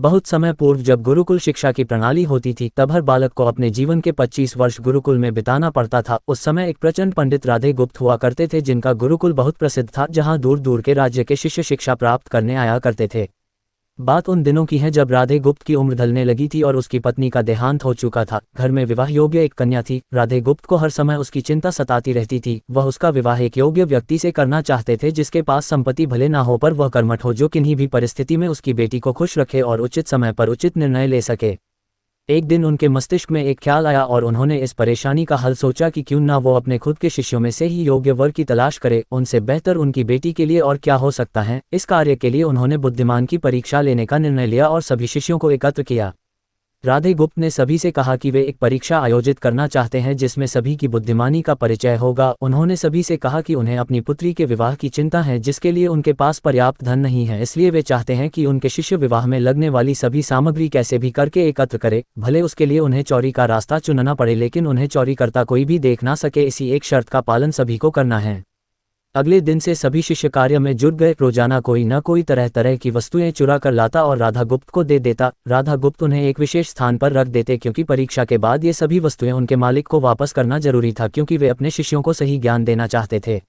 बहुत समय पूर्व जब गुरुकुल शिक्षा की प्रणाली होती थी तब हर बालक को अपने जीवन के 25 वर्ष गुरुकुल में बिताना पड़ता था। उस समय एक प्रचंड पंडित राधे गुप्त हुआ करते थे जिनका गुरुकुल बहुत प्रसिद्ध था, जहां दूर दूर के राज्य के शिष्य शिक्षा प्राप्त करने आया करते थे। बात उन दिनों की है जब राधे गुप्त की उम्र ढलने लगी थी और उसकी पत्नी का देहांत हो चुका था। घर में विवाह योग्य एक कन्या थी। राधे गुप्त को हर समय उसकी चिंता सताती रहती थी। वह उसका विवाह एक योग्य व्यक्ति से करना चाहते थे जिसके पास संपत्ति भले ना हो पर वह कर्मठ हो, जो किन्हीं भी परिस्थिति में उसकी बेटी को खुश रखे और उचित समय पर उचित निर्णय ले सके। एक दिन उनके मस्तिष्क में एक ख्याल आया और उन्होंने इस परेशानी का हल सोचा कि क्यों ना वो अपने खुद के शिष्यों में से ही योग्य वर की तलाश करे। उनसे बेहतर उनकी बेटी के लिए और क्या हो सकता है। इस कार्य के लिए उन्होंने बुद्धिमान की परीक्षा लेने का निर्णय लिया और सभी शिष्यों को एकत्र किया। राधे गुप्त ने सभी से कहा कि वे एक परीक्षा आयोजित करना चाहते हैं जिसमें सभी की बुद्धिमानी का परिचय होगा। उन्होंने सभी से कहा कि उन्हें अपनी पुत्री के विवाह की चिंता है जिसके लिए उनके पास पर्याप्त धन नहीं है, इसलिए वे चाहते हैं कि उनके शिष्य विवाह में लगने वाली सभी सामग्री कैसे भी करके एकत्र करे। भले उसके लिए उन्हें चोरी का रास्ता चुनना पड़े, लेकिन उन्हें चोरी करता कोई भी देख ना सके। इसी एक शर्त का पालन सभी को करना है। अगले दिन से सभी शिष्य कार्य में जुट गए। रोजाना कोई न कोई तरह तरह की वस्तुएं चुरा कर लाता और राधा गुप्त को दे देता। राधा गुप्त उन्हें एक विशेष स्थान पर रख देते क्योंकि परीक्षा के बाद ये सभी वस्तुएं उनके मालिक को वापस करना जरूरी था, क्योंकि वे अपने शिष्यों को सही ज्ञान देना चाहते थे।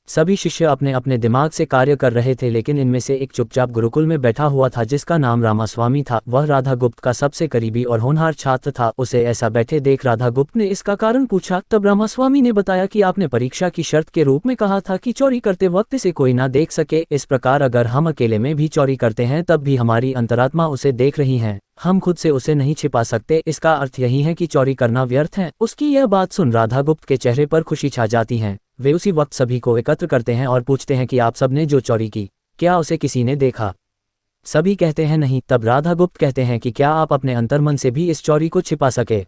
सभी शिष्य अपने अपने दिमाग से कार्य कर रहे थे, लेकिन इनमें से एक चुपचाप गुरुकुल में बैठा हुआ था जिसका नाम रामास्वामी था। वह राधा गुप्त का सबसे करीबी और होनहार छात्र था। उसे ऐसा बैठे देख राधा गुप्त ने इसका कारण पूछा। तब रामास्वामी ने बताया कि आपने परीक्षा की शर्त के रूप में कहा था कि चोरी करते वक्त इसे कोई ना देख सके। इस प्रकार अगर हम अकेले में भी चोरी करते हैं तब भी हमारी अंतरात्मा उसे देख रही है, हम खुद से उसे नहीं छिपा सकते। इसका अर्थ यही है कि चोरी करना व्यर्थ है। उसकी यह बात सुन राधा गुप्त के चेहरे पर खुशी छा जाती है। वे उसी वक्त सभी को एकत्र करते हैं और पूछते हैं कि आप सबने जो चोरी की, क्या उसे किसी ने देखा? सभी कहते हैं नहीं। तब राधा गुप्त कहते हैं कि क्या आप अपने अंतर्मन से भी इस चोरी को छिपा सके?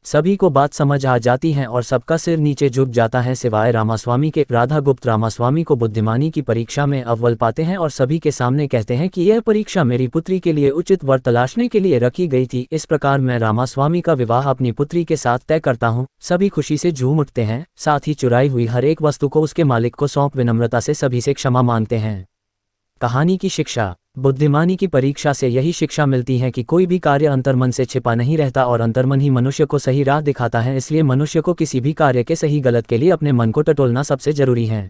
सभी को बात समझ आ जाती है और सबका सिर नीचे झुक जाता है सिवाय रामास्वामी के। राधा गुप्त रामास्वामी को बुद्धिमानी की परीक्षा में अव्वल पाते हैं और सभी के सामने कहते हैं कि यह परीक्षा मेरी पुत्री के लिए उचित वर तलाशने के लिए रखी गई थी। इस प्रकार मैं रामास्वामी का विवाह अपनी पुत्री के साथ तय करता हूँ। सभी खुशी से झूम उठते हैं, साथ ही चुराई हुई हर एक वस्तु को उसके मालिक को सौंप विनम्रता से सभी से क्षमा मांगते हैं। कहानी की शिक्षा। बुद्धिमानी की परीक्षा से यही शिक्षा मिलती है कि कोई भी कार्य अंतर्मन से छिपा नहीं रहता और अंतर्मन ही मनुष्य को सही राह दिखाता है। इसलिए मनुष्य को किसी भी कार्य के सही गलत के लिए अपने मन को टटोलना सबसे जरूरी है।